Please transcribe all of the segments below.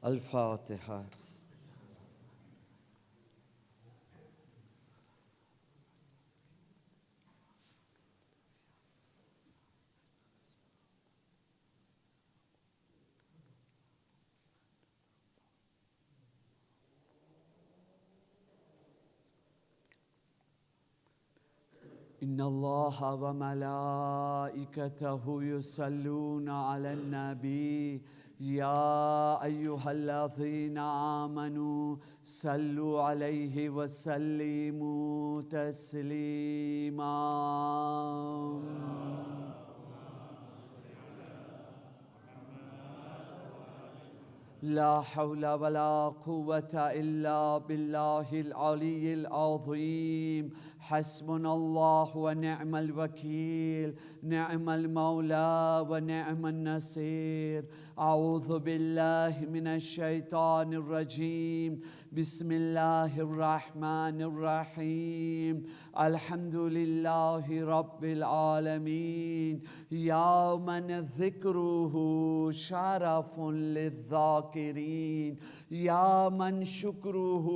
الفاتحة. إن الله وملائكته يصلون على النبي يا أيها الذين آمنوا صلوا عليه وسلموا تسليما. لا حول ولا قوة إلا بالله العلي العظيم. حسبنا الله ونعم الوكيل، نعم المولى ونعم النصير. أعوذ بالله من الشيطان الرجيم. بسم الله الرحمن الرحيم. الحمد لله رب العالمين. يوما ذكره شرف للذاكرين، يا من شكره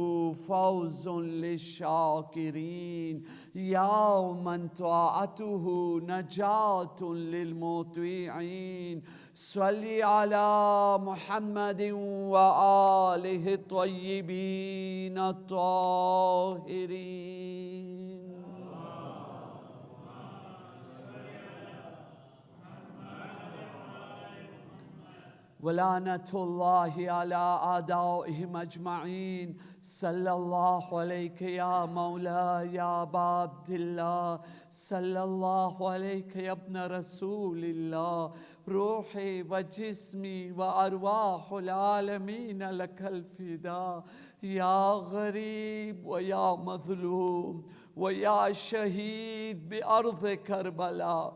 فوز للشاكرين، يا من طاعته نجاة للمطيعين. صل على محمد وآله الطيبين الطاهرين. ولعنة الله على أعدائهم أجمعين. صلى الله عليك يا مولاي يا أبا عبد الله، صلى الله عليك يا ابن رسول الله. روحي وجسمي وأرواح العالمين لك الفداء. يا غريب ويا مظلوم ويا شهيد بأرض كربلاء.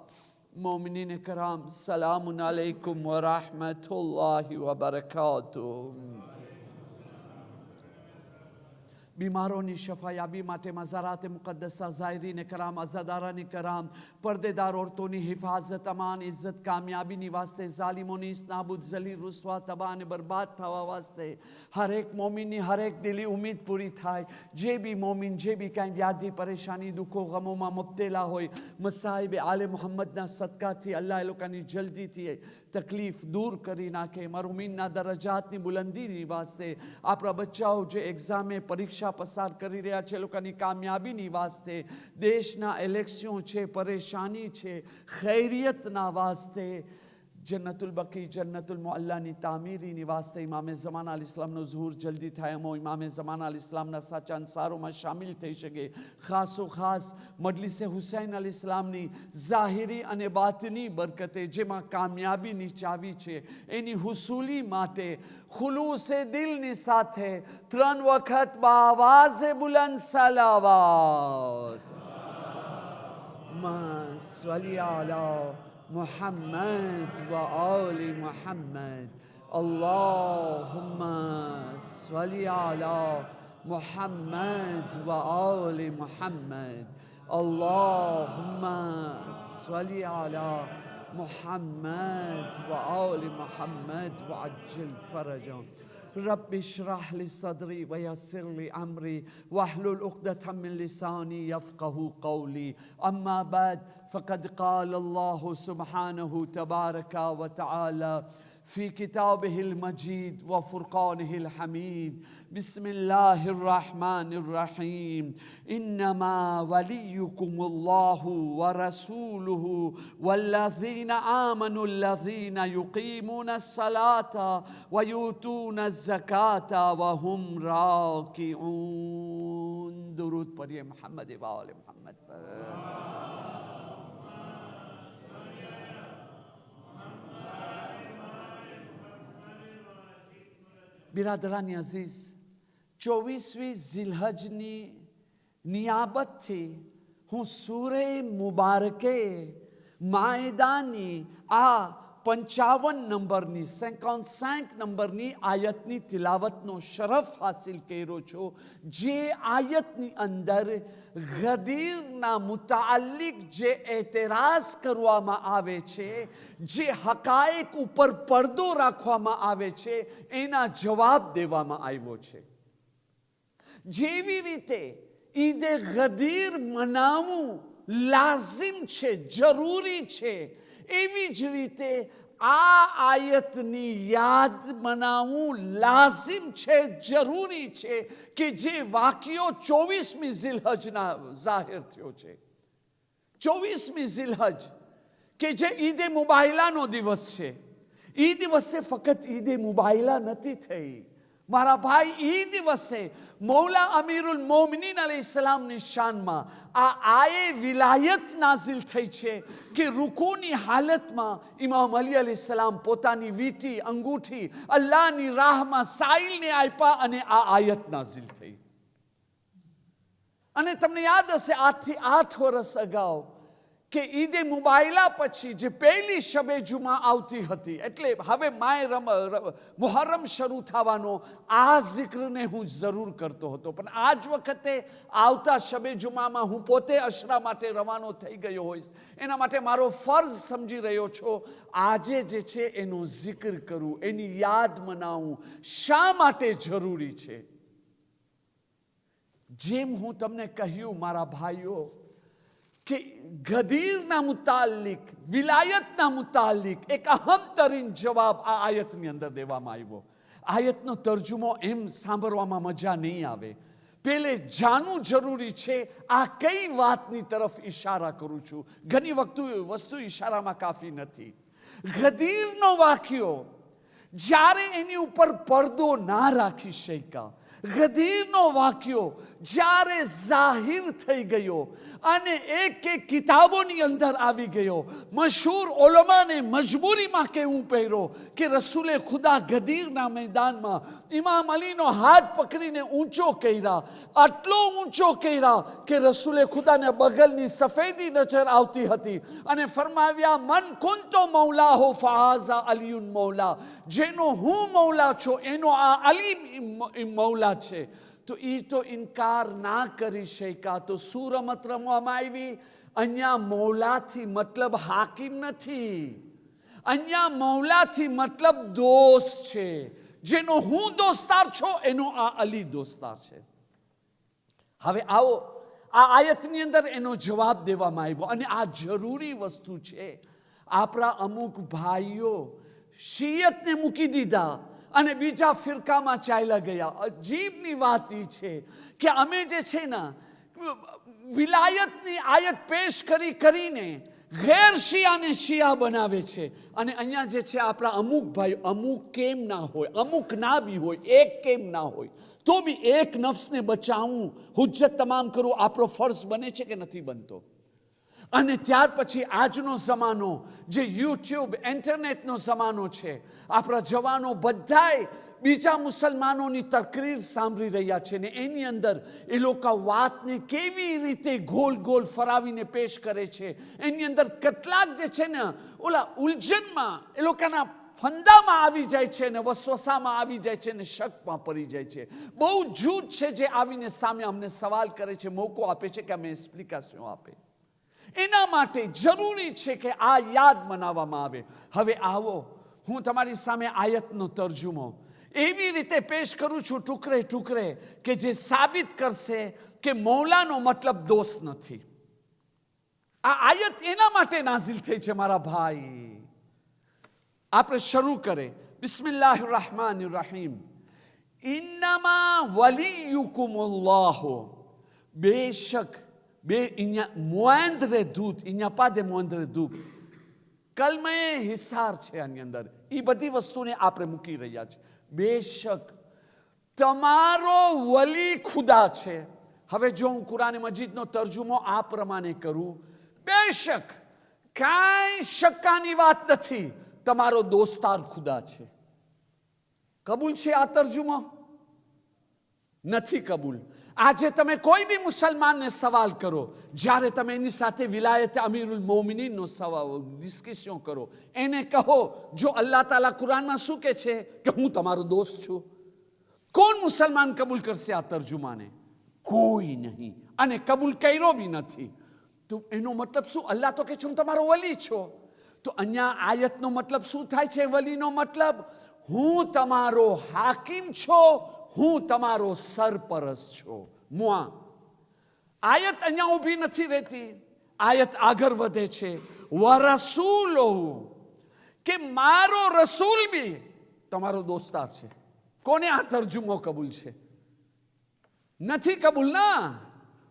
मोमिनीन कराम, सलामुन अलैकुम व रहमतुल्लाहि व बरकातुहू। बीमारों शफायाबी माटे मज़ारात मुक़द्दसा, ज़ायरीन कराम, अज़ादारान कराम, पर्देदार औरतों ने हिफाजत, अमान, इज़्ज़त, कामयाबी नी वास्ते, ज़ालिमों ने इस नाबुद ज़लील रुस्वा तबाह ने बर्बाद थावा वास्ते हर एक मोमिन ने हर एक दिली उम्मीद पूरी थाय। जे भी मोमिन जे भी कहीं व्याधि परेशानी दुखो गमों में मुब्तला होय, मसाइब आले मोहम्मद ना सदका थी अल्लाह लोकानी जल्दी थी तकलीफ दूर करी नाखे। मरहुमीन ना दरजात नी बुलंदी नी वास्ते, आपरा बच्चाओ जे एग्जाम में परीक्षा पसार કરી રહ્યા છે લોકોની કામયાબીની વાસ્તે, દેશના ઇલેક્શન છે, પરેશાની છે, ખૈરિયતના વાસ્તે, જન્નતુલ બકી જન્નતુલ મુઅલ્લાની તામીરીની વાસ્તે ઇમામે ઝમાના અલ ઇસ્લામનો ઝુહુર જલ્દી થાય એમો ઇમામે ઝમાના અલ ઇસ્લામના સાચા અંસારોમાં શામિલ થઈ શકે. ખાસો ખાસ મજલિસે હુસૈન અલ ઇસ્લામની ઝાહિરી અને બાતની બરકતે જેમાં કામયાબીની ચાવી છે એની હુસૂલી માટે ખુલૂસે દિલની સાથે 3 વખત બાવાઝે બુલંદ સલાવત મસ્વલી અલા محمد وآل محمد. اللهم صل على محمد وآل محمد. اللهم صل على محمد وآل محمد وعجل فرجهم. رب اشرح لي صدري ويسر لي أمري واحلل عقدة من لساني يفقه قولي. أما بعد، فقد قال الله سبحانه تبارك وتعالى في كتابه المجيد وفرقانه الحميد. بسم الله الرحمن الرحيم. إنما وليكم الله ورسوله والذين آمنوا الذين يقيمون الصلاة ويؤتون الزكاة وهم راكعون. درود پڑھیے محمد و آل محمد پر. बिरादरानी अजीज, 24મી ઝિલહજની નિયાબતથી હું સૂરે મુબારકે માયદાની આ 55 નંબરની 55 નંબરની આયતની તિલાવતનો શરફ હાસિલ કર્યો છો, જે આયતની અંદર ગદીરના મુતાલિક જે એતરાઝ કરવામાં આવે છે, જે હકાયક ઉપર પડદો રાખવામાં આવે છે, એના જવાબ દેવામાં આવ્યો છે. જેવી રીતે ઈદે ગદીર મનાવવું લાઝિમ છે, જરૂરી છે, એવી જ રીતે આ આયતની યાદ મનાવવું લાઝિમ છે, જરૂરી છે, કે જે વાક્યો 24મી ઝિલહજના જાહેર થયો છે. 24મી ઝિલહજ કે જે ઈદે મુબાહિલાનો દિવસ છે, એ દિવસે ફક્ત ઈદે મુબાહિલા નથી થઈ મારા ભાઈ, એ દિવસે મૌલા અમીરુલ મોમિનીન અલૈહિસ્સલામની શાનમાં આ આયે વિલાયત નાઝિલ થઈ છે કે રૂકુની હાલતમાં ઇમામ અલી અલૈહિસ્સલામ પોતાની વીંટી અંગૂઠી અલ્લાહની રાહમાં સાઈલને આપ્યા અને આ આયત નાઝિલ થઈ. અને તમને યાદ હશે આજથી 8 વર્ષ અગાઉ કે ઈદે મુબાહિલા પછી જે પહેલી શબે જુમા આવતી હતી, એટલે હવે માય મુહર્રમ શરૂ થવાનો આ જિક્રને હું જરૂર કરતો હતો, પણ આજ વખતે આવતા શબે જુમામાં હું પોતે અશરા માટે રવાનો થઈ ગયો હોઈશ, એના માટે મારો ફર્જ સમજી રહ્યો છો આજે જે છે એનો જિક્ર કરું, એની યાદ મનાવું શા માટે જરૂરી છે. જેમ હું તમને કહ્યું મારા ભાઈઓ કે ગદીરના મુતાલિક, વિલાયતના મુતાલિક એક અહમ તરીન જવાબ આ આયતની અંદર દેવામાં આવ્યો. આયતનો તર્જુમો એમ સાંભળવામાં મજા નહીં આવે, પેલે જાણવું જરૂરી છે આ કઈ વાતની તરફ ઈશારા કરું છું. ઘણી વસ્તુ ઈશારામાં કાફી નથી. ગદીરનો વાક્યો જ્યારે એની ઉપર પડદો ના રાખી શક્યા, ગદીરનો વાક્યો જ્યારે જાહિર થઈ ગયો અને એક કિતાબોની અંદર આવી ગયો, મશહૂર ઉલમાને મજબૂરીમાં કહેવું પડ્યું કે રસૂલે ખુદા ગદીરના મેદાનમાં ઇમામ અલીનો હાથ પકડીને ઊંચો કર્યા, આટલો ઊંચો કર્યા કે રસૂલે ખુદાને બગલની સફેદી નજર આવતી હતી અને ફરમાવ્યા, મન કુંતો મૌલા હો ફહાઝા અલીયુન મૌલા, જેનો હું મૌલા છું એનો આ અલી મૌલા છે. તો એ તો ઇનકાર ના કરી શક્યા. તો શું રમત રમવામાં આવી? અહીંયા મૌલાથી મતલબ હાકિમ નથી, અહીંયા મૌલાથી મતલબ દોસ્ત છે, જેનો હું દોસ્તાર છું એનો આ અલી દોસ્તાર છે. હવે આવો આ આયતની અંદર એનો જવાબ દેવામાં આવ્યો અને આ જરૂરી વસ્તુ છે. આપણા અમુક ભાઈઓ શિયતને મૂકી દીધા અને બીજા ફિરકામાં ચાલ્યા ગયા. અજીબની વાત એ છે કે અમે જે છે ને વિલાયતની આયત પેશ કરીને ગેર શિયાને શિયા બનાવે છે. અને અહીંયા જે છે આપણા અમુક ભાઈ, અમુક કેમ ના હોય, અમુક ના બી હોય, એક કેમ ના હોય તો બી એક નફ્સને બચાવવું, હુજ્જત તમામ કરવું આપણો ફર્જ બને છે કે નથી બનતો? અને ત્યાર પછી આજનો જમાનો જે યુટ્યુબ ઇન્ટરનેટનો જમાનો છે, આપણા જવાનો બધાય બીજા મુસલમાનોની તકરીર સાંભળી રહ્યા છે ને એની અંદર એ લોકો વાતને કેવી રીતે ગોલ ગોલ ફરાવીને પેશ કરે છે, એની અંદર કેટલાક જે છે ને ઓલા ઉલઝનમાં એ લોકોના ફંદામાં આવી જાય છે ને વસવસામાં આવી જાય છે ને શકમાં પડી જાય છે. બહુ જૂથ છે જે આવીને સામે અમને સવાલ કરે છે, મોકો આપે છે કે અમે એક્સપ્લિકેશન આપે. એના માટે જરૂરી છે કે આ યાદ મનાવવામાં આવે. હવે આવો હું તમારી સામે આયતનો તર્જુમો એવી રીતે પેશ કરું છું ટુકડે ટુકડે કે જે સાબિત કરશે કે મૌલાનો મતલબ દોસ્ત નથી. આ આયત એના માટે નાઝિલ થઈ છે મારા ભાઈ. આપણે શરૂ કરે બિસ્મિલ્લાહિર રહેમાનિર રહીમ. ઇન્નમા વલિયુકુમુલ્લાહ, બેશક બે અહીંયા મોંદ્રે દૂધ, અહીંયા પાદે મોંદ્રે દૂધ કલમે હિસાર છે આની અંદર. એ બધી વસ્તુને આપણે મૂકી રહ્યા છે. બેશક તમારો વલી ખુદા છે. હવે જો હું કુરાન મજીદનો તર્જુમો આ પ્રમાણે કરું, બેશક કાંઈ શક્કાની વાત નથી, તમારો દોસ્તાર ખુદા છે. કબૂલ છે આ તર્જુમો? નથી કબૂલ. આજે તમે કોઈ બી મુસલમાનને સવાલ કરો, જ્યારે તમે એની સાથે વિલાયત અમીરુલ મોમિનીનનો ડિસ્કશન કરો, એને કહો જો અલ્લાહ તાલા કુરાનમાં શું કહે છે કે હું તમારો દોસ્ત છું, કોણ મુસલમાન કબૂલ કરશે આ તર્જુમાને? કોઈ નહીં. અને કબૂલ કર્યો બી નથી. તો એનો મતલબ શું? અલ્લાહ તો કે છે હું તમારો વલી છો. તો અહીંયા આયતનો મતલબ શું થાય છે? વલીનો મતલબ હું તમારો હાકિમ છો, હું તમારો સરપરસ્ત છું. મુઆ આયત અહીંયા ઊભી નથી રહેતી. આયત આગળ વધે છે, વરસૂલો, કે મારો રસૂલ બી તમારો દોસ્તાર છે. કોને આ તર્જુમો કબૂલ છે? નથી કબૂલ ના.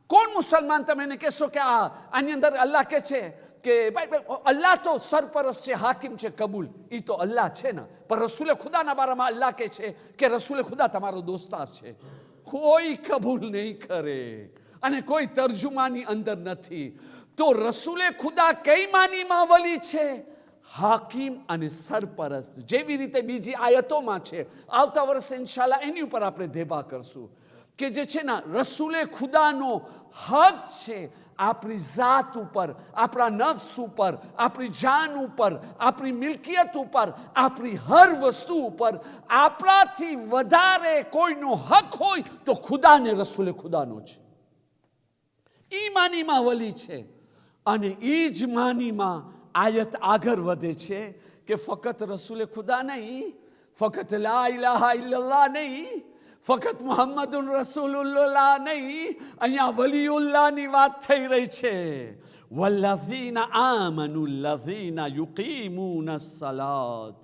કોણ મુસલમાન તમે એને કહેશો કે આની અંદર અલ્લાહ કે છે કે ભાઈ અલ્લાહ તો સરપરસ્ત છે, હાકિમ છે, કબૂલ એ તો અલ્લાહ છે ને, પણ રસૂલે ખુદાના બારામાં અલ્લાહ કે છે કે રસૂલે ખુદા તમારો દોસ્તાર છે. કોઈ કબૂલ નહીં કરે અને કોઈ તર્જુમાની અંદર નથી. તો રસૂલે ખુદા કઈ માનીમાં વલી છે? હાકિમ અને સરપરસ્ત. જેવી રીતે બીજી આયતોમાં છે. આવતા વર્ષે ઇન્શાલ્લાહ એની ઉપર આપણે દેબા કરશું કે જે છે ને રસૂલે ખુદાનો હક છે આપણી જાત ઉપર, આપણા નફ્સ ઉપર, આપણી જાન ઉપર, આપણી મિલકિયત ઉપર, આપણી હર વસ્તુ ઉપર આપણાથી વધારે કોઈનો હક હોય તો ખુદાને રસૂલે ખુદાનો છે. ઈ માનીમાં વલી છે. અને ઈ જ માનીમાં આયત આગળ વધે છે કે ફક્ત રસૂલે ખુદા નહીં, ફક્ત લા ઇલાહા ઇલ્લલ્લાહ નહીં, ફક્ત મુહમ્મદુન રસૂલુલ્લાહ નહીં, અહીંયા વલીઉલ્લાહની વાત થઈ રહી છે. વલ્લઝીના આમનુ લઝીના યુકીમૂન સલાત.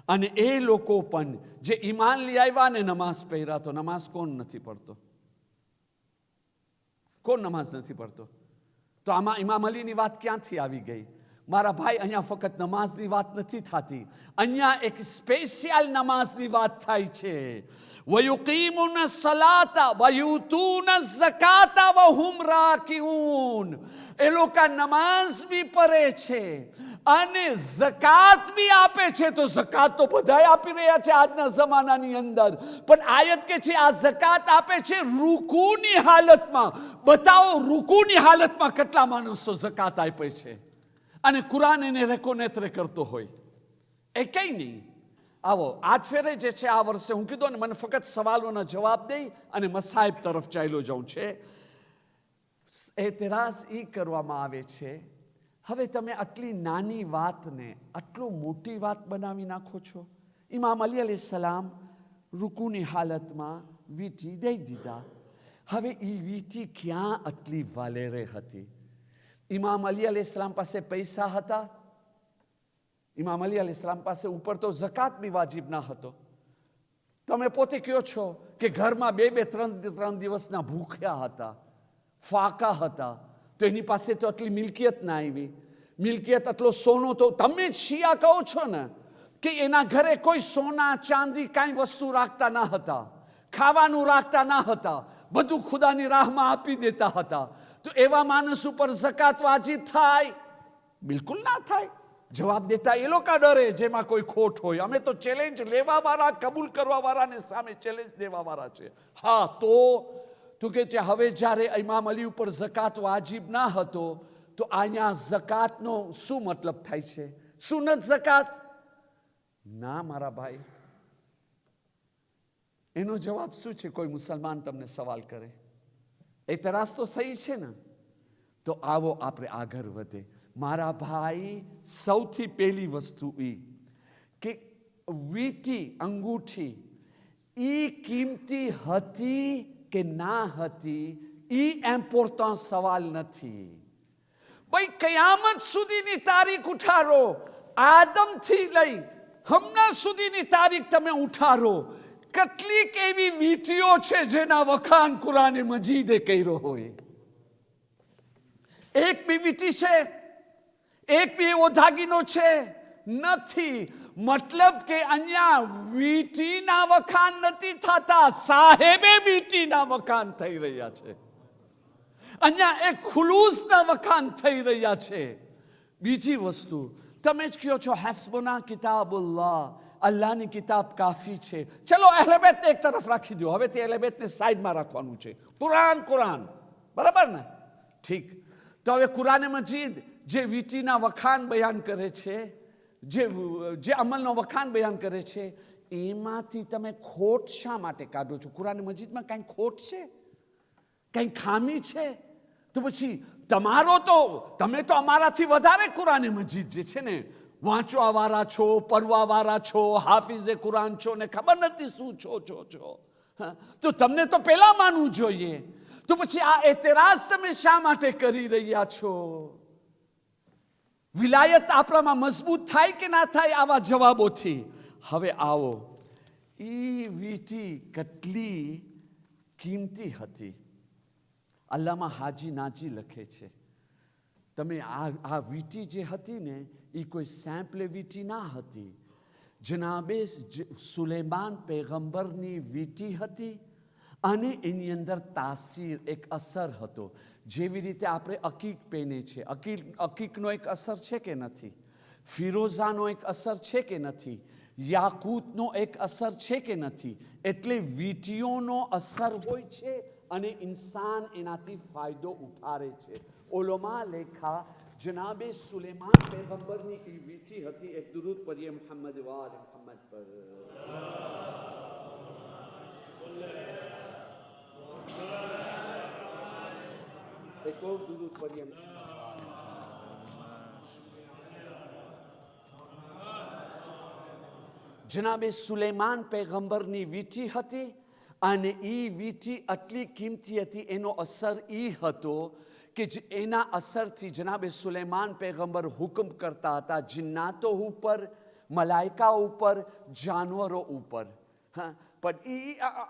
અને એ લોકો પણ જે ઈમાન લઈ આવ્યા ને નમાઝ પહેર્યા. તો નમાઝ કોણ નથી પડતો? કોણ નમાઝ નથી પડતો? તો આમાં ઇમામ અલીની વાત ક્યાંથી આવી ગઈ? મારા ભાઈ, અહીંયા ફક્ત નમાઝની વાત નથી થતી, અહીંયા એક સ્પેશિયલ નમાઝની વાત થાય છે. વયુકીમુન સલાતા વયુતુન ઝકાતા વહુમ રાકિઉન. એ લોકો નમાઝ બી પઢે છે અને ઝકાત બી આપે છે. તો ઝકાત તો બધાય આપી રહ્યા છે આજના જમાનાની અંદર, પણ આયત કે છે આ ઝકાત આપે છે રૂકુની હાલતમાં. બતાવો રૂકુની હાલતમાં કેટલા માણસો ઝકાત આપે છે અને કુરાન એને રેકોનેત્રે કરતો હોય? એ કઈ નહીં. આવો આજ ફેરે જે છે આ વર્ષે હું કીધું ને, મને ફક્ત સવાલોના જવાબ દઈ અને મસાહિબ તરફ ચાલ્યો જાઉં છે. એતરાઝ એ કરવામાં આવે છે, હવે તમે આટલી નાની વાતને આટલું મોટી વાત બનાવી નાખો છો. ઇમામ અલી અલૈહિસ્સલામ રૂકુની હાલતમાં વીંટી દઈ દીધા. હવે એ વીંટી ક્યાં આટલી વાલેરે હતી? ઇમામ અલી અલૈહિસ્સલામ પાસે પૈસા હતા? ઇમામ અલી અલૈહિસ્સલામ પાસે ઉપર તો ઝકાત બી વાજિબ ના હતો. તમે પોતે કહો છો કે ઘરમાં 2-3 દિવસના ભૂખ્યા હતા, ફાકા હતા, તો એની પાસે તો આટલી મિલકિયત ના આવી. મિલકિયત આટલો સોનો તો તમે જ શિયા કહો છો ને કે એના ઘરે કોઈ સોના ચાંદી કાંઈ વસ્તુ રાખતા ના હતા, ખાવાનું રાખતા ના હતા, બધું ખુદાની રાહમાં આપી દેતા હતા. તો એવા માણસ ઉપર ઝકાત વાજિબ થાય? બિલકુલ ના થાય. જવાબ દેતા એ લોકો ડરે જેમાં કોઈ ખોટ હોય. અમે તો ચેલેન્જ લેવા વાળા, કબૂલ કરવા વાળાને સામે ચેલેન્જ દેવા વાળા છે. હા, તો કે છે હવે જ્યારે ઇમામ અલી ઉપર ઝકાત વાજિબ ના હતો તો અહીંયા ઝકાતનો શું મતલબ થાય છે? સુન્નત ઝકાત? ના મારા ભાઈ. એનો જવાબ શું છે? કોઈ મુસલમાન તમને સવાલ કરે, એતરાઝ તો સહી છે ને? તો આવો આપણે આગળ વધે. મારા ભાઈ, સૌથી પહેલી વસ્તુ એ કે વીંટી, અંગૂઠી એ કિંમતી હતી કે ના હતી એ ઇમ્પોર્ટન્ટ સવાલ નથી. ભાઈ કયામત સુધીની તારીખ ઉઠારો, આદમથી લઈ હમણાં સુધીની તારીખ તમે ઉઠારો, કેટલીક એવી વીંટીઓ છે જેના વખાણ કુરાને મજીદે કર્યો હોય. એક બી વીંટી છે? એક બી એવો દાગીનો છે? નથી. મતલબ કે અહીંયા વીંટીના વખાણ નથી થતા, સાહેબે વીંટીના વખાણ થઈ રહ્યા છે. અહીંયા એક ખુલૂસના વખાણ થઈ રહ્યા છે. બીજી વસ્તુ તમે જ કહો છો હસ્બુના કિતાબુલ્લાહ, અલ્લાહની કિતાબ કાફી છે. ચલો અહેલે બેતને એક તરફ રાખી દો, હવે તે અહેલે બેતને સાઈડમાં રાખવાનું છે. કુરાન બરાબર ને? ઠીક. તો હવે કુરાન મજીદ જે વીટીના વખાણ બયાન કરે છે, જે અમલનો વખાણ બયાન કરે છે, એમાંથી તમે ખોટ શા માટે કાઢો છો? કુરાન મજીદમાં કંઈ ખોટ છે? કંઈ ખામી છે? તો પછી તમે તો અમારાથી વધારે કુરાન મજીદ જે છે ને વાંચવા વાળા છો, પડવા વાળા છો, હાફિઝે કુરાન છો ને ખબર નથી શું છો. તો તમને તો પહેલા માનવું જોઈએ. તો પછી આ એતરાજ તમે શા માટે કરી રહ્યા છો? વિલાયત આપણામાં મજબૂત થાય કે ના થાય આવા જવાબોથી? હવે આવો, એ વીટી કેટલી કિંમતી હતી. અલ્લામા હાજી નાજી લખે છે, તમે આ વીટી જે હતી ને એ કોઈ સેમ્પલે વીટી ના હતી. જનાબે સુલેમાન પૈગંબરની વીટી હતી અને એની અંદર તાસીર, એક અસર હતો. જેવી રીતે આપણે અકીક પહેને છે, અકીકનો એક અસર છે કે નથી? ફિરોઝાનો એક અસર છે કે નથી? યાકૂતનો એક અસર છે કે નથી? એટલે વીટીઓનો અસર હોય છે અને ઇન્સાન એનાથી ફાયદો ઉઠાવે છે. ઉલમા લેખા જનાબે સુલેમાન પૈગંબરની એ વીટી હતી. એક દુરૂદ પઢીએ મોહમ્મદ વાલ મોહમ્મદ પર. એક ઓર દુરૂદ પઢીએ જનાબે સુલેમાન પૈગંબરની વીટી હતી અને એ વીટી આટલી કિંમતી હતી. એનો અસર એ હતો કે એના અસરથી જનાબે સુલેમાન પૈગંબર હુકમ કરતા હતા જિન્નાતો ઉપર, મલાઈકા ઉપર, જાનવરો ઉપર. પણ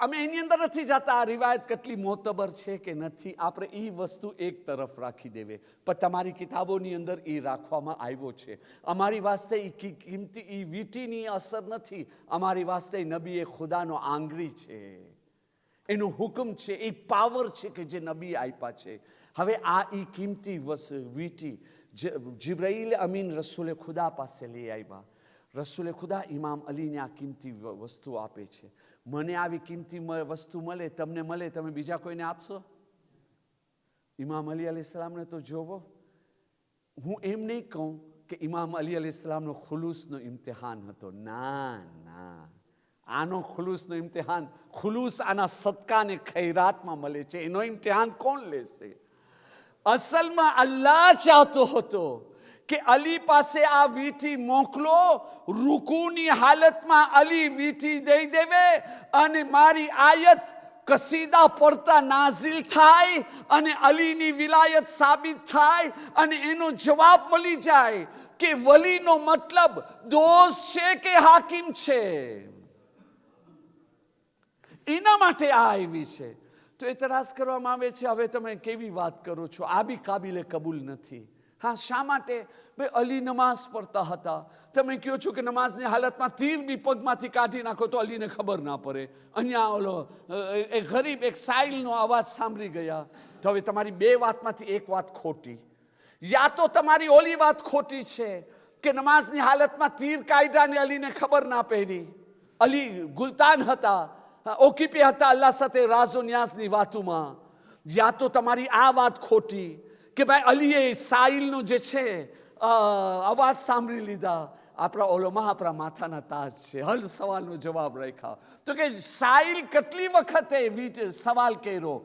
અમે એની અંદર નથી જતા આ રિવાયત કેટલી મોતબર છે કે નથી. આપણે એ વસ્તુ એક તરફ રાખી દેવે, પણ તમારી કિતાબોની અંદર એ રાખવામાં આવ્યો છે. અમારી વાસ્તે એ કિંમતી એ વીટીની અસર નથી. અમારી વાસ્તે નબી એ ખુદાનો આંગળી છે, એનું હુકમ છે, એ પાવર છે કે જે નબી આપ્યા છે. હવે આ એ કિંમતી વીટી જિબ્રાઈલ અમીન રસૂલે ખુદા પાસે લઈ આવ્યા. રસૂલે ખુદા ઇમામ અલીને આ કિંમતી વસ્તુ આપે છે. મને આવી કિંમતી વસ્તુ મળે, તમને મળે, તમે બીજા કોઈને આપશો? ઇમામ અલી અલૈહિસ્સલામને તો જોવો. હું એમ નહીં કહું કે ઇમામ અલી અલૈહિસ્સલામનો ખુલૂસનો ઇમ્તિહાન હતો. ના, આનો ખુલૂસનો ઇમ્તિહાન, ખુલૂસ આના સદકાને ખૈરાતમાં મળે છે. એનો ઇમ્તિહાન કોણ લેશે? અસલમાં અલ્લાહ ચાહતો હતો કે અલી પાસે આ વીટી મોકલો, રૂકુની હાલતમાં અલી વીટી દઈ દેવે અને મારી આયત કસીદા પડતા નાઝિલ થાય અને અલીની વિલાયત સાબિત થાય અને એનો જવાબ મળી જાય કે વલીનો મતલબ દોસ્ત છે કે હાકિમ છે. એના માટે આ આવી છે. તો એતરાજ કરવામાં આવે છે, હવે તમે કેવી વાત કરો છો? આ બી કાબિલે કબૂલ નથી. હા, શા માટે? ભાઈ અલી નમાઝ પડતા હતા. તમે કહો છો કે નમાઝની હાલતમાં તીર બી પગમાંથી કાઢી નાખો તો અલીને ખબર ના પડે. અહીંયા ઓલો એક ગરીબ એક સાઇલનો અવાજ સાંભળી ગયા. તો હવે તમારી બે વાતમાંથી એક વાત ખોટી. યા તો તમારી ઓલી વાત ખોટી છે કે નમાઝની હાલતમાં તીર કાઢ્યા ને અલીને ખબર ના પડી. અલી ગુલતાન હતા, ઓકીપે હતા અલ્લાહ સાથે રાઝો ન્યાઝની વાતોમાં. યા તો તમારી આ વાત ખોટી કે ભાઈ અલીએ સાઇલનો જે છે અવાજ સાંભળી લીધા. આપણા ઓલોમાં આપણા માથાના તાજ છે. હર સવાલનો જવાબ રાખ્યા. તો કે સાઇલ કેટલી વખતે સવાલ કર્યો?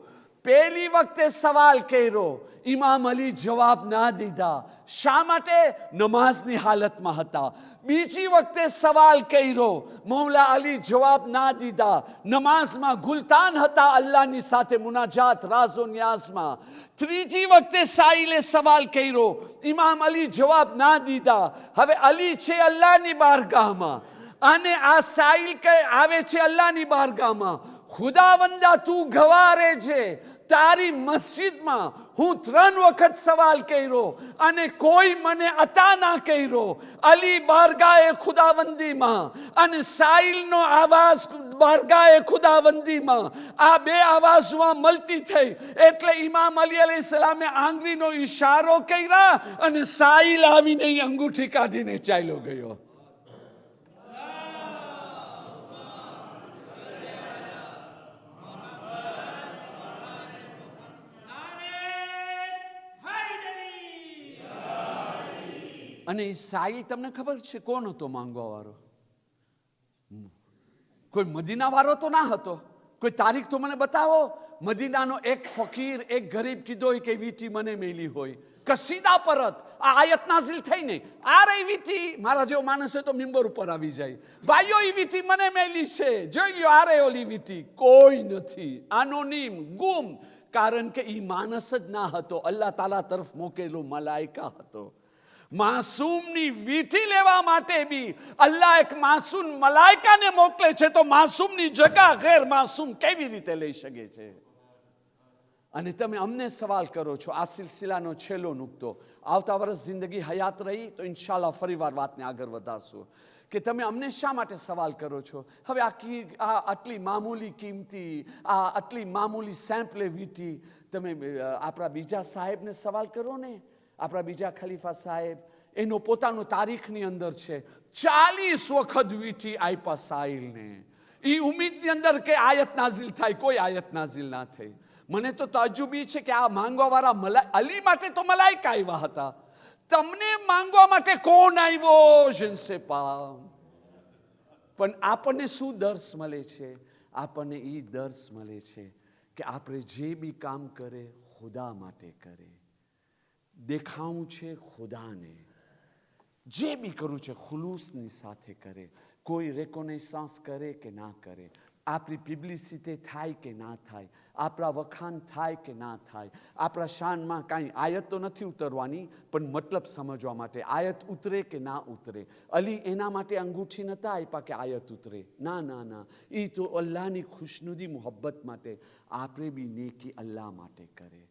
પહેલી વખતે સવાલ કર્યો, ઇમામ અલી જવાબ ના દીધા. શા માટે? નમાઝની હાલતમાં હતા. બીજી વખતે સવાલ કર્યો, મૌલા અલી જવાબ ના દીધા. નમાઝમાં ગુલતાન હતા અલ્લાહની સાથે મુનાજાત રાઝો ન્યાઝમાં. ત્રીજી વખતે સાઈલે સવાલ કર્યો, ઇમામ અલી જવાબ ના દીધા. હવે અલી છે અલ્લાહની બારગાહમાં અને આ સાઈલ આવે છે અલ્લાહની બારગાહમાં. ખુદાવંદા તું ગવારે છે, તારી મસ્જિદમાં હું 3 વખત સવાલ કર્યો અને કોઈ મને અતા ના કર્યો. અલી બારગાહે ખુદાવંદીમાં અને સાઈલનો આવાજ બારગાહે ખુદાવંદીમાં, આ બે આવાજમાં મળતી થઈ. એટલે ઇમામ અલી અલૈહિસ્સલામે આંગળીનો ઈશારો કર્યા અને સાઈલ આવીને અંગૂઠી કાઢીને ચાલ્યો ગયો. અને એ સાઈલ તમને ખબર છે કોણ હતો માંગવા વાળો? કોઈ મદીના વાળો તો ના હતો. કોઈ તારીખ તો મને બતાવો. મદીનાનો એક ફકીર, એક ગરીબ કીધો કે વીટી મને મેલી હોય કસીદા પરત આ આયત નાઝિલ થઈને આ રહી વીટી. મારા જેવો માણસ હોય તો મિંબર ઉપર આવી જાય, ભાઈઓ એ વીટી મને મેલી છે, જોઈ લ્યો આ રહી ઓલી વીટી. કોઈ નથી, આનોનીમ, ગુમ. કારણ કે એ માણસ જ ના હતો, અલ્લાહ તાલા તરફ મોકેલો મલાઈકા હતો. માસૂમની વીંટી લેવા માટે બી અલ્લાહ એક માસૂમ મલાઈકાને મોકલે છે, તો માસૂમની જગા ગેર માસૂમ કેવી રીતે લઈ શકે છે? અને તમે અમને સવાલ કરો છો, આ સિલસિલાનો છેલ્લો નુકતો. આવતા વર્ષ જિંદગી હયાત રહી તો ઇન્શાલ્લાહ ફરીવાર વાતને આગળ વધારશું કે તમે અમને શા માટે સવાલ કરો છો. હવે આ આટલી મામૂલી કિંમતી, આ આટલી મામૂલી સેમ્પલે વીંટી તમે આપણા બીજા સાહેબને સવાલ કરો ને. આપણા બીજા ખલીફા સાહેબ, એનો પોતાનો તારીખની અંદર છે 40 વખત વીંટી આપ્યા સાહિલને. એ ઉમ્મીદની અંદર કે આયત નાઝિલ થાય, કોઈ આયત નાઝિલ ના થઈ. મને તો તાજુબી છે કે આ માંગવાવાળા અલી માટે તો મલાઈકા આવ્યા હતા, તમને માંગવા માટે કોણ આવ્યો? je ne sais pas. પણ આપણને શું દર્શ મળે છે? આપણને એ દર્શ મળે છે કે આપણે જે બી કામ કરે ખુદા માટે કરે. દેખાવું છે ખુદાને, જે બી કરવું છે ખુલૂસની સાથે કરે. કોઈ રેકોનેસન્સ કરે કે ના કરે, આપણી પબ્લિસિટી થાય કે ના થાય, આપણા વખાણ થાય કે ના થાય, આપણા શાનમાં કાંઈ આયત તો નથી ઉતરવાની, પણ મતલબ સમજવા માટે આયત ઉતરે કે ના ઉતરે. અલી એના માટે અંગૂઠી નતા આપ્યા કે આયત ઉતરે. ના ના ના, એ તો અલ્લાહની ખુશનુદી મોહબ્બત માટે. આપણે બી નેકી અલ્લાહ માટે કરે.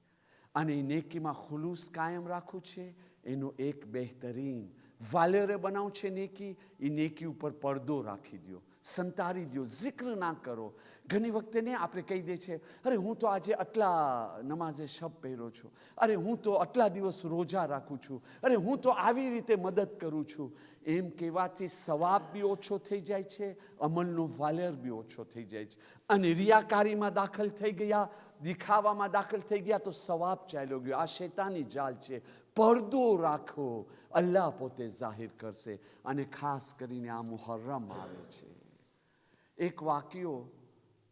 અને એ નેકીમાં ખુલૂસ કાયમ રાખવું છે. એનો એક બહેતરીન વાલેરે બનાવું છે નેકી. એ નેકી ઉપર પડદો રાખી દો, સંતારી દો, જિક્ર ના કરો. ઘણી વખતે ને આપણે કહી દે છે, અરે હું તો આજે આટલા નમાઝે શબ પહેર્યો છું, અરે હું તો આટલા દિવસ રોજા રાખું છું, અરે હું તો આવી રીતે મદદ કરું છું. એમ કહેવાથી સવાબ બી ઓછો થઈ જાય છે, અમલનો વાલેર બી ઓછો થઈ જાય છે. અને રિયાકારીમાં દાખલ થઈ ગયા, દિખાવામાં દાખલ થઈ ગયા તો સવાબ ચાલ્યો ગયો. આ શૈતાની જાલ છે. પડદો રાખો, અલ્લાહ પોતે જાહેર કરશે. અને ખાસ કરીને આ મુહર્રમ આવે છે. એક વાક્યો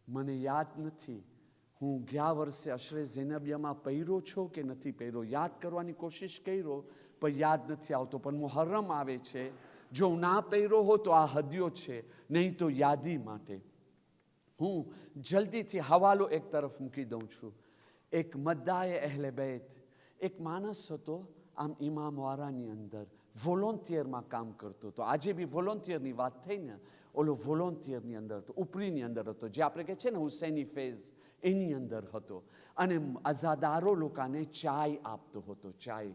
મને યાદ નથી, હું ગયા વર્ષે અશરે ઝૈનબિયામાં પહેર્યો છો કે નથી પહેર્યો, યાદ કરવાની કોશિશ કર્યો પણ યાદ નથી આવતો. પણ મુહર્રમ આવે છે, જો ના પહેર્યો હો તો આ હદિયો છે, નહીં તો યાદી માટે. હું જલ્દીથી હવાલો એક તરફ મૂકી દઉં છું. એક મદ્દાએ અહેલે બેત, એક માણસ હતો આમ ઇમામવાળાની અંદર, વોલોન્ટિયરમાં કામ કરતો હતો. આજે બી વોલોન્ટિયરની વાત થઈ ને, ઓલો વોલોન્ટિયરની અંદર હતો, ઉપરીની અંદર હતો, જે આપણે કહે છે ને હુસૈની ફેઝ, એની અંદર હતો. અને અઝાદારો લોકોને ચાય આપતો હતો, ચાય.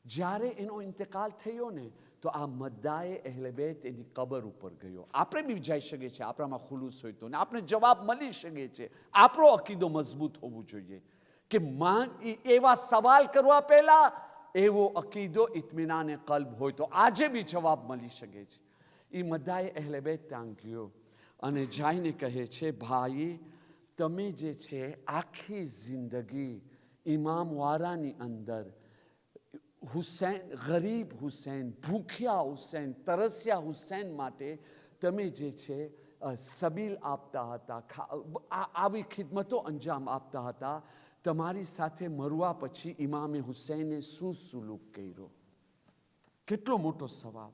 જ્યારે એનો ઇંતકાલ થયો ને, તો આ મદ્દાએ અહેલે બેત એની કબર ઉપર ગયો. આપણે બી જઈ શકીએ છીએ, આપણામાં ખુલૂસ હોય તો, ને આપણે જવાબ મળી શકે છે. આપણો અકીદો મજબૂત હોવું જોઈએ કે એવા સવાલ કરવા પહેલા એવો અકીદો ઇત્મીનાને કલ્બ હોય તો આજે બી જવાબ મળી શકે છે. એ મદ્દાએ અહેલે બેત ત્યાં ગયો અને જઈને કહે છે, ભાઈ તમે જે છે આખી જિંદગી ઇમામવાળાની અંદર હુસૈન, ગરીબ હુસૈન, ભૂખ્યા હુસૈન, તરસ્યા હુસૈન માટે તમે જે છે સબીલ આપતા હતા, આવી ખિદમતો અંજામ આપતા હતા. તમારી સાથે મરવા પછી ઇમામે હુસૈને શું સુલુક કર્યો? કેટલો મોટો સવાલ.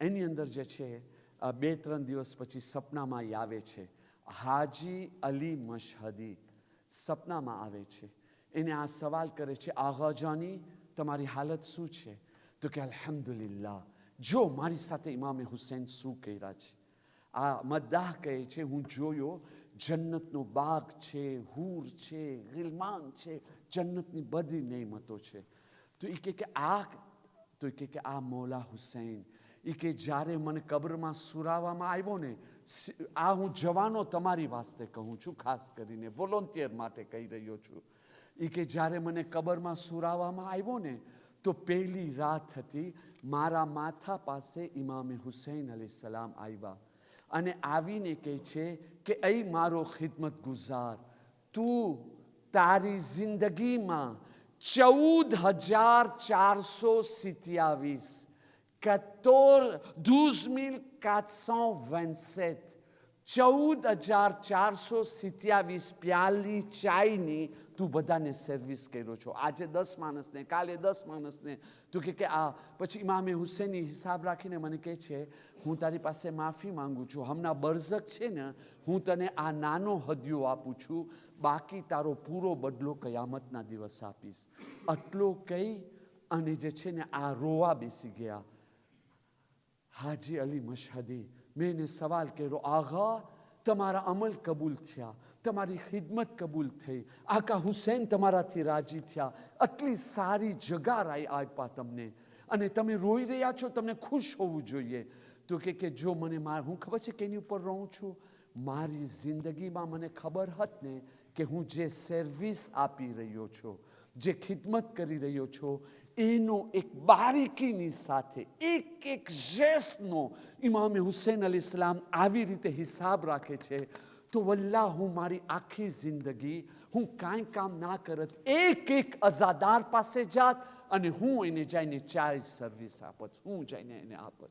એની અંદર જે છે 2-3 દિવસ પછી સપનામાં એ આવે છે, હાજી અલી મશહદી સપનામાં આવે છે. એને આ સવાલ કરે છે, આગાજાની તમારી હાલત શું છે? તો કે અલ્હમ્દુલિલ્લાહ, જો મારી સાથે ઇમામે હુસૈન શું કર્યા છે. આ મદ્દાહ કહે છે, હું જોયો જન્નતનો બાગ છે, હૂર છે, ગિલમાન છે, જન્નતની બધી નેમતો છે. તો એ કે આ મૌલા હુસૈન, એ કે જ્યારે મને કબ્રમાં સુરાવવામાં આવ્યો ને, આ હું જવાનો તમારી વાસ્તે કહું છું, ખાસ કરીને વોલોન્ટિયર માટે કહી રહ્યો છું. એ કે જ્યારે મને કબરમાં સુરાવવામાં આવ્યો ને, તો પહેલી રાત હતી, મારા માથા પાસે ઇમામે હુસૈન અલૈહિસ્સલામ આવ્યા અને આવીને કહે છે કે એ મારો ખિદમત ગુજાર, તું તારી જિંદગીમાં 14,427 12,427 14,427 ચાયની તું બધાને સર્વિસ કર્યો છો. આજે 10 માણસને, કાલે 10 માણસને. તું કે આ પછી ઇમામે હુસૈની હિસાબ રાખીને મને કહે છે, હું તારી પાસે માફી માંગુ છું. હમણાં બરઝક છે ને, હું તને આ નાનો હદિયો આપું છું, બાકી તારો પૂરો બદલો કયામતના દિવસ આપીશ. આટલો કહી અને જે છે ને આ રોવા બેસી ગયા. હાજી અલી મશહદી, મેં એને સવાલ કર્યો, આઘા તમારા અમલ કબૂલ થયા, તમારી ખિદમત કબૂલ થઈ, આકા હુસૈન તમારાથી રાજી થયા, આટલી સારી જગારાઈ આપ્યા તમને, અને તમે રોઈ રહ્યા છો, તમને ખુશ હોવું જોઈએ. તો કે જો મને હું ખબર છે કે એની ઉપર રહું છું, મારી જિંદગીમાં મને ખબર હતી ને કે હું જે સર્વિસ આપી રહ્યો છું, જે ખિદમત કરી રહ્યો છો, એનો એક બારીકીની સાથે એક જેસ્ટનો ઇમામે હુસૈન અલી સલામ આવી રીતે હિસાબ રાખે છે, તો વલ્લાહ હું મારી આખી જિંદગી હું કાંઈ કામ ના કરત, એક અઝાદાર પાસે જાત અને હું એને જઈને ચાય સર્વિસ આપત, હું જઈને એને આપત.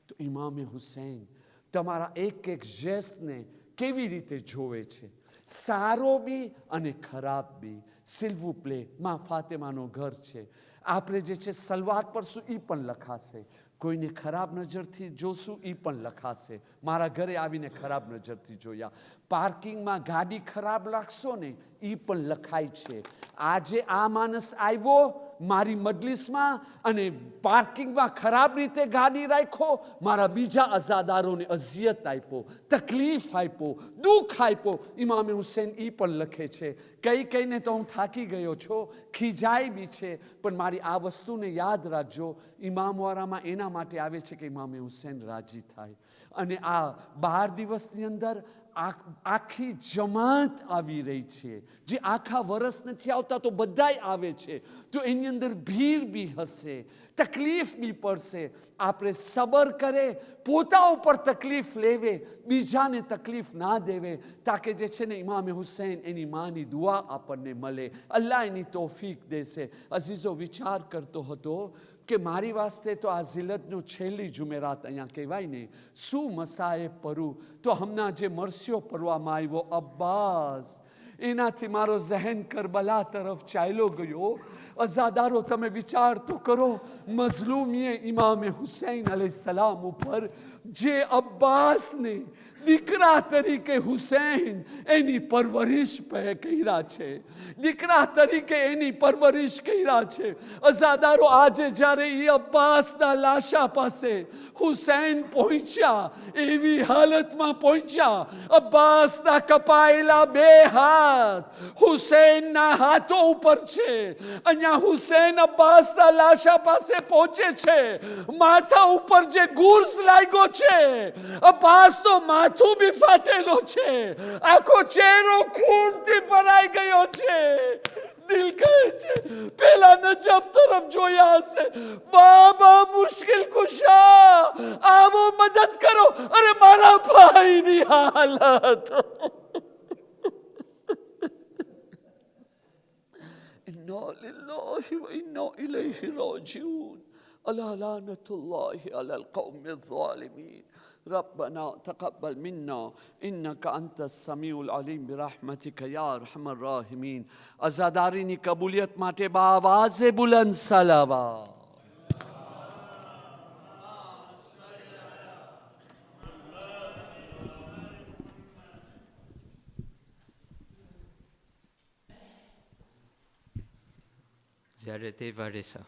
તો ઇમામે હુસૈન તમારા એક જેસ્ટને કેવી રીતે જોવે છે, સારો બી અને ખરાબ બી. સિલ્વુ પ્લે માં ફાતેમાનો ઘર છે, આપણે જે છે સલવાર પરશું એ પણ લખાશે, કોઈને ખરાબ નજરથી જોશું એ પણ લખાશે. મારા ઘરે આવીને ખરાબ નજરથી જોયા, પાર્કિંગમાં ગાડી ખરાબ લાગશો ને એ પણ લખાય છે. આજે આ માણસ આવ્યો મારી મજલિસમાં અને પાર્કિંગમાં ખરાબ રીતે ગાડી રાખ્યો, મારા બીજા અઝાદારોને અઝિયત આપ્યો, તકલીફ આપ્યો, દુઃખ આપ્યો. ઇમામે હુસૈન એ પણ લખે છે. કહીને તો હું થાકી ગયો છો, ખીજાય બી છે, પણ મારી આ વસ્તુને યાદ રાખજો, ઇમામવાળામાં એના માટે આવે છે કે ઇમામે હુસૈન રાજી થાય. અને આ 12 દિવસની અંદર આખી જમાત આવી રહી છે, જે આખા વર્ષ નથી આવતા તો બધાય આવે છે. તો એની અંદર ભીડ બી હશે, તકલીફ બી પડશે. આપણે સબર કરે, પોતા ઉપર તકલીફ લેવે, બીજાને તકલીફ ના દેવે, તાકે જે છે ને ઇમામે હુસૈન એની માની દુઆ આપણને મળે. અલ્લાહ એની તૌફીક દેશે. અઝીઝો, વિચાર કરતો હતો કે મારી વાસ્તે તો આ ઝિલતનો છેલ્લી જુમેરાત અહીંયા કહેવાય ને, શું મસાએ પરું. તો હમણાં જે મરસ્યો પરવામાં આવ્યો અબ્બાસ, એનાથી મારો ઝહેન કરબલા તરફ ચાલ્યો ગયો. અઝાદારો, તમે વિચાર તો કરો, મઝલૂમીએ ઇમામે હુસૈન અલૈહિસ્સલામ ઉપર જે અબ્બાસને દીકરા તરીકે હુસૈન એની પરવરિશ કર્યા છે, દીકરા તરીકે એની પરવરિશ કર્યા છે. અઝાદારો, આજે જ્યારે એ અબ્બાસના લાશા પાસે હુસૈન પહોંચ્યા, એવી હાલતમાં પહોંચ્યા, અબ્બાસના કપાયેલા 2 હાથ હુસૈનના હાથો ઉપર છે. અહીંયા હુસૈન અબ્બાસના લાશા પાસે પહોંચે છે, માથા ઉપર જે ગુર્ઝ લાગ્યો છે, અબ્બાસનો માથું બી ફાટેલો છે, આખો ચહેરો ખૂનથી ભરાઈ ગયો છે. દિલ કહે છે પેલા નજફ તરફ જોયા હશે, બાબા મુશ્કિલ કુશા આવો મદદ કરો. અરે મારા ભાઈની હાલત. ઇન્ના લિલ્લાહિ વ ઇન્ના ઇલૈહિ રાજીઉન. અલા લાનતુલ્લાહિ અલલ કૌમિઝ ઝાલિમીન. ربنا تقبل منا إنك أنت السميع العليم برحمتك يا أرحم الراحمين. અઝાદારીની કબૂલિયત માટે બાવાઝે બુલંદ સલાવા. જ્યારે તે વારેસા